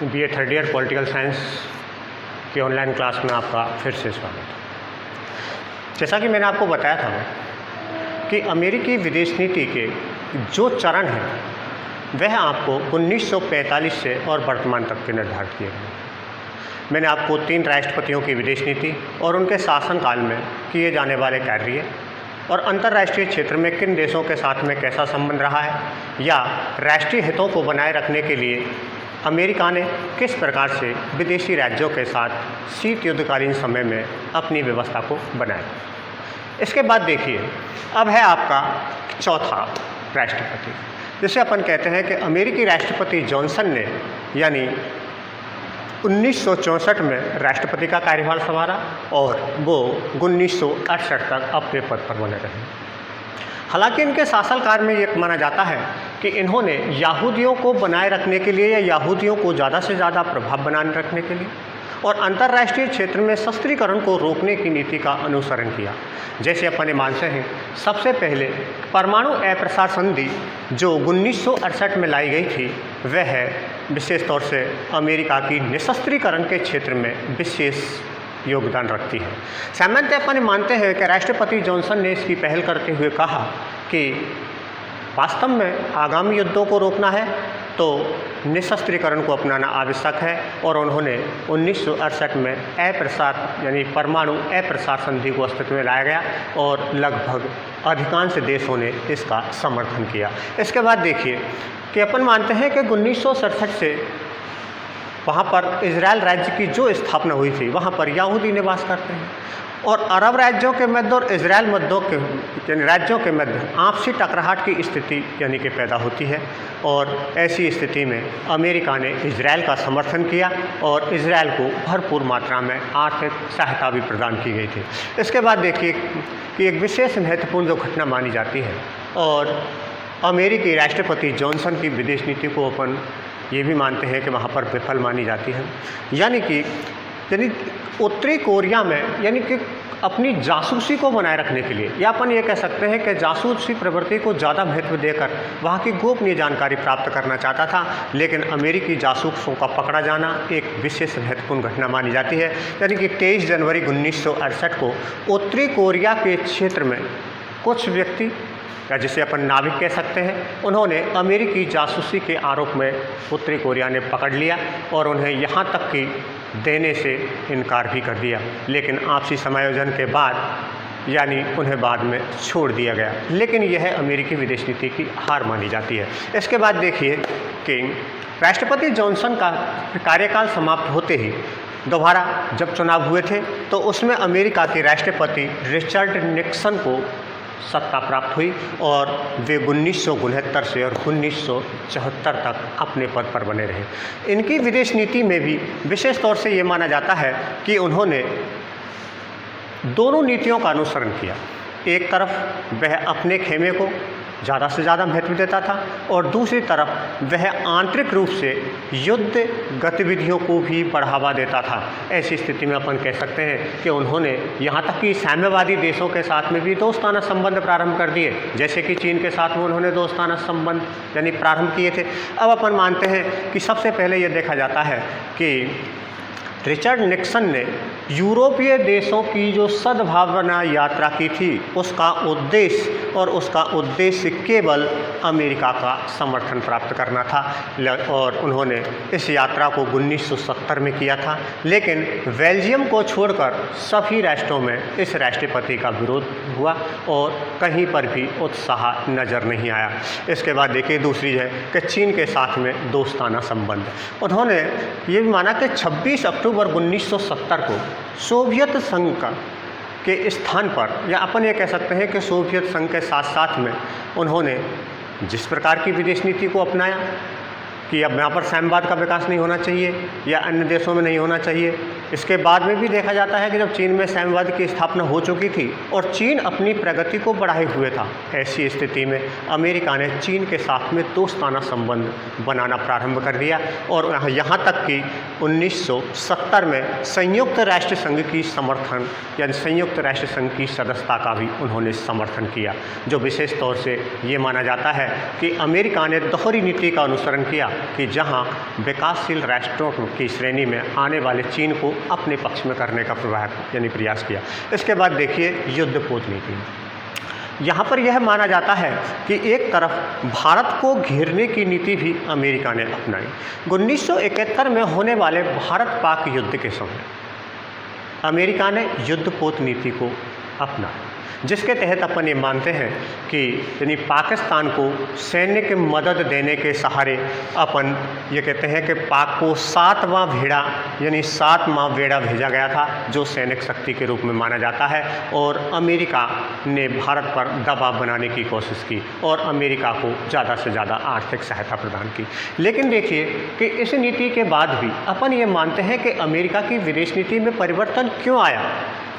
BA third year political science की online class में आपका फिर से स्वागत है। जैसा कि मैंने आपको बताया था कि अमेरिकी विदेश नीति के जो चरण हैं वह आपको 1945 से और वर्तमान तक के निर्धारित किए गए। मैंने आपको 3 राष्ट्रपतियों की विदेश नीति और उनके शासनकाल में किए जाने वाले कार्य और अंतर्राष्ट्रीय क्षेत्र में किन देशों के साथ में कैसा संबंध रहा है या राष्ट्रीय हितों को बनाए रखने के लिए अमेरिका ने किस प्रकार से विदेशी राज्यों के साथ शीत युद्धकालीन समय में अपनी व्यवस्था को बनाया। इसके बाद देखिए, अब है आपका चौथा राष्ट्रपति, जिसे अपन कहते हैं कि अमेरिकी राष्ट्रपति जॉनसन ने यानी 1964 में राष्ट्रपति का कार्यभार संभाला और वो 1968 तक अपने पद पर बने रहे। हालांकि इनके शासनकाल में ये माना जाता है कि इन्होंने यहूदियों को बनाए रखने के लिए या यहूदियों को ज़्यादा से ज़्यादा प्रभाव बनाए रखने के लिए और अंतर्राष्ट्रीय क्षेत्र में शस्त्रीकरण को रोकने की नीति का अनुसरण किया। जैसे अपन मानते हैं, सबसे पहले परमाणु अप्रसार संधि जो 1968 में लाई गई थी वह विशेष तौर से अमेरिका की निशस्त्रीकरण के क्षेत्र में विशेष योगदान रखती है। सामान्यतः अपन मानते हैं कि राष्ट्रपति जॉनसन ने इसकी पहल करते हुए कहा कि वास्तव में आगामी युद्धों को रोकना है तो निशस्त्रीकरण को अपनाना आवश्यक है और उन्होंने 1968 में अप्रसार यानी परमाणु अप्रसार संधि को अस्तित्व में लाया गया और लगभग अधिकांश देशों ने इसका समर्थन किया। इसके बाद देखिए कि अपन मानते हैं कि 1967 से वहाँ पर इजराइल राज्य की जो स्थापना हुई थी वहाँ पर यहूदी निवास करते हैं और अरब राज्यों के मध्य और इजराइल मध्यों के यानी राज्यों के मध्य आपसी टकराहट की स्थिति यानी कि पैदा होती है और ऐसी स्थिति में अमेरिका ने इजराइल का समर्थन किया और इजराइल को भरपूर मात्रा में आर्थिक सहायता भी प्रदान की गई थी। इसके बाद देखिए कि एक विशेष महत्वपूर्ण जो घटना मानी जाती है और अमेरिकी राष्ट्रपति जॉनसन की विदेश नीति को अपन ये भी मानते हैं कि वहाँ पर विफल मानी जाती है, यानी उत्तरी कोरिया में यानी कि अपनी जासूसी को बनाए रखने के लिए या अपन ये कह सकते हैं कि जासूसी प्रवृत्ति को ज़्यादा महत्व देकर वहाँ की गोपनीय जानकारी प्राप्त करना चाहता था, लेकिन अमेरिकी जासूसों का पकड़ा जाना एक विशेष महत्वपूर्ण घटना मानी जाती है। यानी कि 23 जनवरी 1968 को उत्तरी कोरिया के क्षेत्र में कुछ व्यक्ति या जिसे अपन नाविक कह सकते हैं, उन्होंने अमेरिकी जासूसी के आरोप में उत्तरी कोरिया ने पकड़ लिया और उन्हें यहाँ तक कि देने से इनकार भी कर दिया, लेकिन आपसी समायोजन के बाद यानी उन्हें बाद में छोड़ दिया गया। लेकिन यह अमेरिकी विदेश नीति की हार मानी जाती है। इसके बाद देखिए कि राष्ट्रपति जॉनसन का कार्यकाल समाप्त होते ही दोबारा जब चुनाव हुए थे तो उसमें अमेरिका के राष्ट्रपति रिचर्ड निक्सन को सत्ता प्राप्त हुई और वे 1969 से और 1974 तक अपने पद पर बने रहे। इनकी विदेश नीति में भी विशेष तौर से ये माना जाता है कि उन्होंने दोनों नीतियों का अनुसरण किया। एक तरफ वह अपने खेमे को ज़्यादा से ज़्यादा महत्व देता था और दूसरी तरफ वह आंतरिक रूप से युद्ध गतिविधियों को भी बढ़ावा देता था। ऐसी स्थिति में अपन कह सकते हैं कि उन्होंने यहाँ तक कि साम्यवादी देशों के साथ में भी दोस्ताना संबंध प्रारंभ कर दिए, जैसे कि चीन के साथ में उन्होंने दोस्ताना संबंध यानी प्रारंभ किए थे। अब अपन मानते हैं कि सबसे पहले ये देखा जाता है कि रिचर्ड निक्सन ने यूरोपीय देशों की जो सद्भावना यात्रा की थी उसका उद्देश्य केवल अमेरिका का समर्थन प्राप्त करना था और उन्होंने इस यात्रा को 1970 में किया था। लेकिन बेल्जियम को छोड़कर सभी राष्ट्रों में इस राष्ट्रपति का विरोध हुआ और कहीं पर भी उत्साह नज़र नहीं आया। इसके बाद देखिए दूसरी है कि चीन के साथ में दोस्ताना संबंध। उन्होंने ये भी माना कि 26 अक्टूबर 1970 को सोवियत संघ के स्थान पर या अपन ये कह सकते हैं कि सोवियत संघ के साथ साथ में उन्होंने जिस प्रकार की विदेश नीति को अपनाया कि अब यहाँ पर साम्यवाद का विकास नहीं होना चाहिए या अन्य देशों में नहीं होना चाहिए। इसके बाद में भी देखा जाता है कि जब चीन में साम्यवाद की स्थापना हो चुकी थी और चीन अपनी प्रगति को बढ़ाए हुए था, ऐसी स्थिति में अमेरिका ने चीन के साथ में दोस्ताना संबंध बनाना प्रारंभ कर दिया और यहाँ तक कि 1970 में संयुक्त राष्ट्र संघ की समर्थन यानी संयुक्त राष्ट्र संघ की सदस्यता का भी उन्होंने समर्थन किया, जो विशेष तौर से ये माना जाता है कि अमेरिका ने दोहरी नीति का अनुसरण किया कि जहां विकासशील राष्ट्रों की श्रेणी में आने वाले चीन को अपने पक्ष में करने का प्रयास किया। इसके बाद देखिए युद्ध कूटनीति। यहाँ पर यह माना जाता है कि एक तरफ भारत को घेरने की नीति भी अमेरिका ने अपनाई। 1971 में होने वाले भारत पाक युद्ध के समय अमेरिका ने युद्ध कूटनीति को अपनाया, जिसके तहत अपन ये मानते हैं कि यानी पाकिस्तान को सैन्य की मदद देने के सहारे अपन ये कहते हैं कि पाक को 7वां भेड़ा यानी 7वां बेड़ा भेजा गया था, जो सैनिक शक्ति के रूप में माना जाता है। और अमेरिका ने भारत पर दबाव बनाने की कोशिश की और अमेरिका को ज़्यादा से ज़्यादा आर्थिक सहायता प्रदान की। लेकिन देखिए कि इस नीति के बाद भी अपन ये मानते हैं कि अमेरिका की विदेश नीति में परिवर्तन क्यों आया।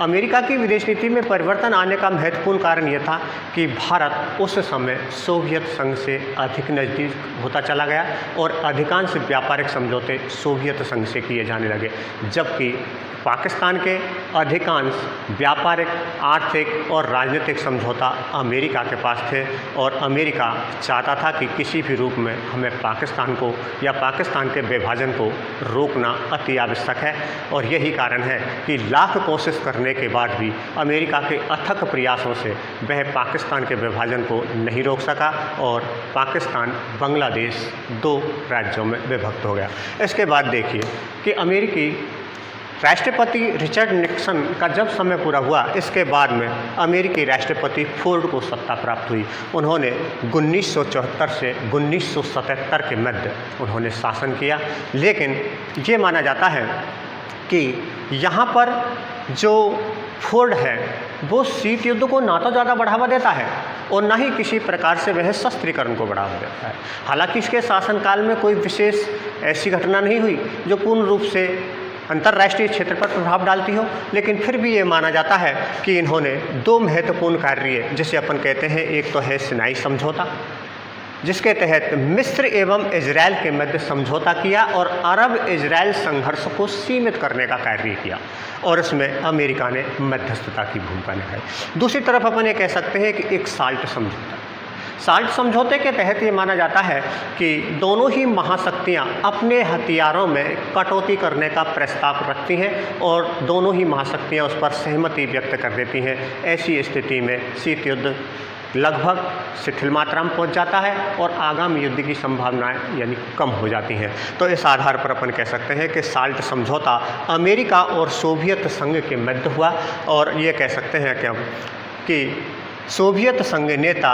अमेरिका की विदेश नीति में परिवर्तन आने का महत्वपूर्ण कारण यह था कि भारत उस समय सोवियत संघ से अधिक नज़दीक होता चला गया और अधिकांश व्यापारिक समझौते सोवियत संघ से किए जाने लगे, जबकि पाकिस्तान के अधिकांश व्यापारिक, आर्थिक और राजनीतिक समझौता अमेरिका के पास थे। और अमेरिका चाहता था कि किसी भी रूप में हमें पाकिस्तान को या पाकिस्तान के विभाजन को रोकना अति आवश्यक है। और यही कारण है कि लाख कोशिश करने के बाद भी अमेरिका के अथक प्रयासों से वह पाकिस्तान के विभाजन को नहीं रोक सका और पाकिस्तान बांग्लादेश 2 राज्यों में विभक्त हो गया। इसके बाद देखिए कि अमेरिकी राष्ट्रपति रिचर्ड निक्सन का जब समय पूरा हुआ, इसके बाद में अमेरिकी राष्ट्रपति फोर्ड को सत्ता प्राप्त हुई। उन्होंने 1974 से 1977 के मध्य उन्होंने शासन किया। लेकिन ये माना जाता है कि यहाँ पर जो फोर्ड है वो शीत युद्ध को ना तो ज़्यादा बढ़ावा देता है और ना ही किसी प्रकार से वह शस्त्रीकरण को बढ़ावा देता है। हालांकि इसके शासनकाल में कोई विशेष ऐसी घटना नहीं हुई जो पूर्ण रूप से अंतर्राष्ट्रीय क्षेत्र पर प्रभाव डालती हो, लेकिन फिर भी ये माना जाता है कि इन्होंने 2 महत्वपूर्ण कार्य जिसे अपन कहते हैं, एक तो है सिनाई समझौता, जिसके तहत मिस्र एवं इजराइल के मध्य समझौता किया और अरब इजराइल संघर्ष को सीमित करने का कार्य किया और इसमें अमेरिका ने मध्यस्थता की भूमिका निभाई। दूसरी तरफ अपन ये कह सकते हैं कि एक साल्ट समझौता। साल्ट समझौते के तहत ये माना जाता है कि दोनों ही महाशक्तियाँ अपने हथियारों में कटौती करने का प्रस्ताव रखती हैं और दोनों ही महाशक्तियाँ उस पर सहमति व्यक्त कर देती हैं। ऐसी स्थिति में शीत युद्ध लगभग शिथिल मात्रा में पहुंच जाता है और आगामी युद्ध की संभावनाएं यानी कम हो जाती हैं। तो इस आधार पर अपन कह सकते हैं कि साल्ट समझौता अमेरिका और सोवियत संघ के मध्य हुआ और ये कह सकते हैं कि सोवियत संघ नेता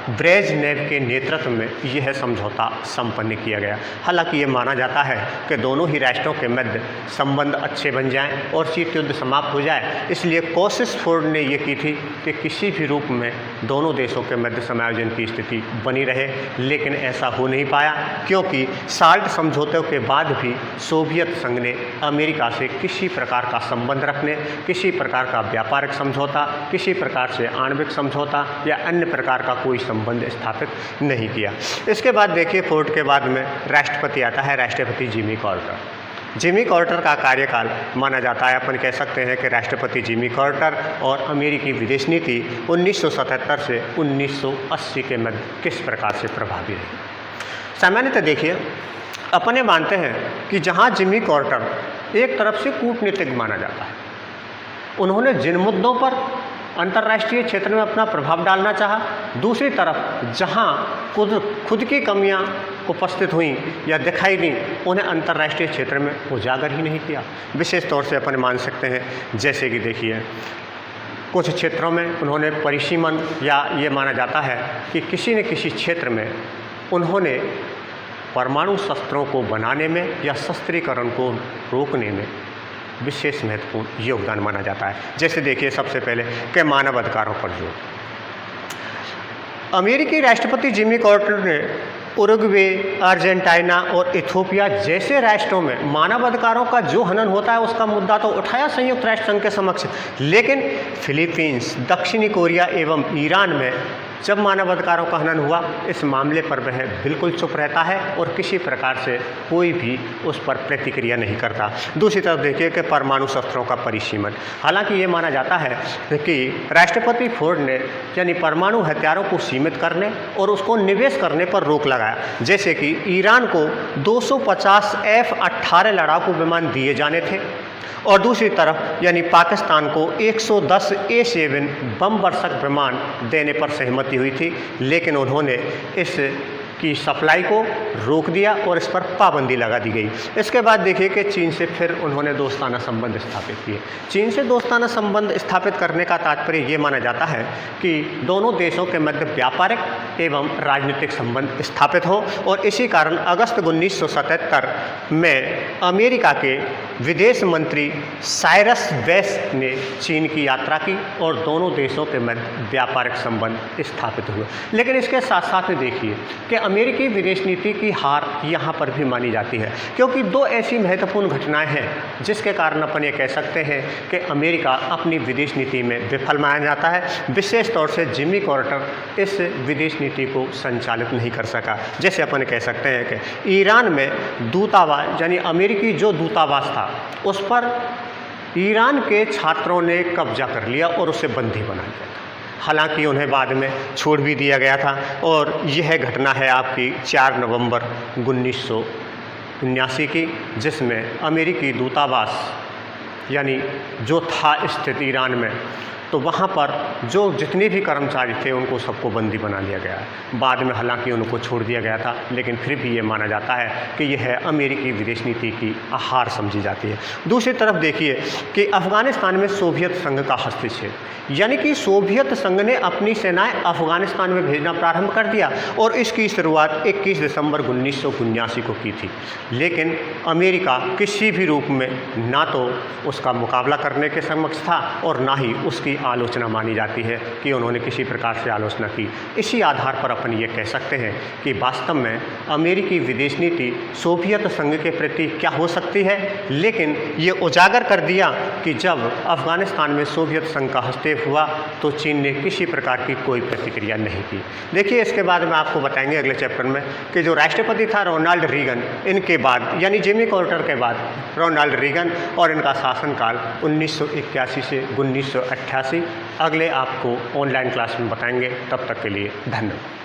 ब्रेजनेव के नेतृत्व में यह समझौता संपन्न किया गया। हालांकि ये माना जाता है कि दोनों ही राष्ट्रों के मध्य संबंध अच्छे बन जाएं और शीत युद्ध समाप्त हो जाए, इसलिए कोशिश फोर्ड ने ये की थी कि किसी भी रूप में दोनों देशों के मध्य समायोजन की स्थिति बनी रहे। लेकिन ऐसा हो नहीं पाया क्योंकि साल्ट समझौते के बाद भी सोवियत संघ ने अमेरिका से किसी प्रकार का संबंध रखने, किसी प्रकार का व्यापारिक समझौता, किसी प्रकार से आणविक समझौता या अन्य प्रकार का कोई संबंध स्थापित नहीं किया। इसके बाद देखिए फोर्ड के बाद में राष्ट्रपति आता है, राष्ट्रपति जिमी कार्टर। जिमी कार्टर का कार्यकाल माना जाता है, अपन कह सकते हैं कि राष्ट्रपति जिमी कार्टर और अमेरिकी विदेश नीति 1977 से 1980 के मध्य किस प्रकार से प्रभावी रही। सामान्यतः देखिए अपने मानते हैं कि जहां जिमी कार्टर एक तरफ से कूटनीतिक माना जाता है, उन्होंने जिन मुद्दों पर अंतर्राष्ट्रीय क्षेत्र में अपना प्रभाव डालना चाहा, दूसरी तरफ जहां खुद की कमियां उपस्थित हुई या दिखाई दी, उन्हें अंतर्राष्ट्रीय क्षेत्र में उजागर ही नहीं किया। विशेष तौर से अपन मान सकते हैं जैसे कि देखिए कुछ क्षेत्रों में उन्होंने परिसीमन या ये माना जाता है कि किसी न किसी क्षेत्र में उन्होंने परमाणु शस्त्रों को बनाने में या शस्त्रीकरण को रोकने में विशेष महत्वपूर्ण योगदान माना जाता है। जैसे देखिए सबसे पहले कि मानव अधिकारों पर जोर। अमेरिकी राष्ट्रपति जिमी कार्टर ने उरुग्वे, अर्जेंटीना और इथियोपिया जैसे राष्ट्रों में मानव अधिकारों का जो हनन होता है उसका मुद्दा तो उठाया संयुक्त राष्ट्र संघ के समक्ष, लेकिन फिलीपींस, दक्षिणी कोरिया एवं ईरान में जब मानवाधिकारों का हनन हुआ इस मामले पर वह बिल्कुल चुप रहता है और किसी प्रकार से कोई भी उस पर प्रतिक्रिया नहीं करता। दूसरी तरफ देखिए कि परमाणु शस्त्रों का परिसीमन, हालांकि ये माना जाता है कि राष्ट्रपति फोर्ड ने यानी परमाणु हथियारों को सीमित करने और उसको निवेश करने पर रोक लगाया, जैसे कि ईरान को 250 F-18 लड़ाकू विमान दिए जाने थे और दूसरी तरफ यानी पाकिस्तान को 110 A-7 बम वर्षक विमान देने पर सहमति हुई थी, लेकिन उन्होंने इस की सप्लाई को रोक दिया और इस पर पाबंदी लगा दी गई। इसके बाद देखिए कि चीन से फिर उन्होंने दोस्ताना संबंध स्थापित किए। चीन से दोस्ताना संबंध स्थापित करने का तात्पर्य ये माना जाता है कि दोनों देशों के मध्य व्यापारिक एवं राजनीतिक संबंध स्थापित हो और इसी कारण अगस्त 1977 में अमेरिका के विदेश मंत्री साइरस वेस्ट ने चीन की यात्रा की और दोनों देशों के मध्य व्यापारिक संबंध स्थापित हुए। लेकिन इसके साथ साथ में देखिए कि अमेरिकी विदेश नीति की हार यहाँ पर भी मानी जाती है, क्योंकि दो ऐसी महत्वपूर्ण घटनाएं हैं जिसके कारण अपन ये कह सकते हैं कि अमेरिका अपनी विदेश नीति में विफल माना जाता है। विशेष तौर से जिमी कार्टर इस विदेश नीति को संचालित नहीं कर सका। जैसे अपन कह सकते हैं कि ईरान में दूतावास यानी अमेरिकी जो दूतावास था उस पर ईरान के छात्रों ने कब्जा कर लिया और उसे बंदी बना लिया था। हालांकि उन्हें बाद में छोड़ भी दिया गया था और यह घटना है आपकी 4 नवंबर 1979 की, जिसमें अमेरिकी दूतावास यानी जो था स्थित ईरान में, तो वहाँ पर जो जितने भी कर्मचारी थे उनको सबको बंदी बना लिया गया। बाद में हालांकि उनको छोड़ दिया गया था, लेकिन फिर भी ये माना जाता है कि यह अमेरिकी विदेश नीति की हार समझी जाती है। दूसरी तरफ देखिए कि अफ़गानिस्तान में सोवियत संघ का हस्तक्षेप, यानी कि सोवियत संघ ने अपनी सेनाएं अफ़गानिस्तान में भेजना प्रारंभ कर दिया और इसकी शुरुआत 21 दिसंबर 1979 को की थी। लेकिन अमेरिका किसी भी रूप में ना तो उसका मुकाबला करने के समक्ष था और ना ही उसकी आलोचना मानी जाती है कि उन्होंने किसी प्रकार से आलोचना की। इसी आधार पर अपन ये कह सकते हैं कि वास्तव में अमेरिकी विदेश नीति सोवियत संघ के प्रति क्या हो सकती है, लेकिन ये उजागर कर दिया कि जब अफ़गानिस्तान में सोवियत संघ का हस्तक्षेप हुआ तो चीन ने किसी प्रकार की कोई प्रतिक्रिया नहीं की। देखिए इसके बाद में आपको बताएंगे अगले चैप्टर में कि जो राष्ट्रपति था रोनाल्ड रीगन, इनके बाद यानी जिमी कार्टर के बाद रोनाल्ड रीगन और इनका शासनकाल 1981 से 1988 अगले आपको ऑनलाइन क्लास में बताएंगे। तब तक के लिए धन्यवाद।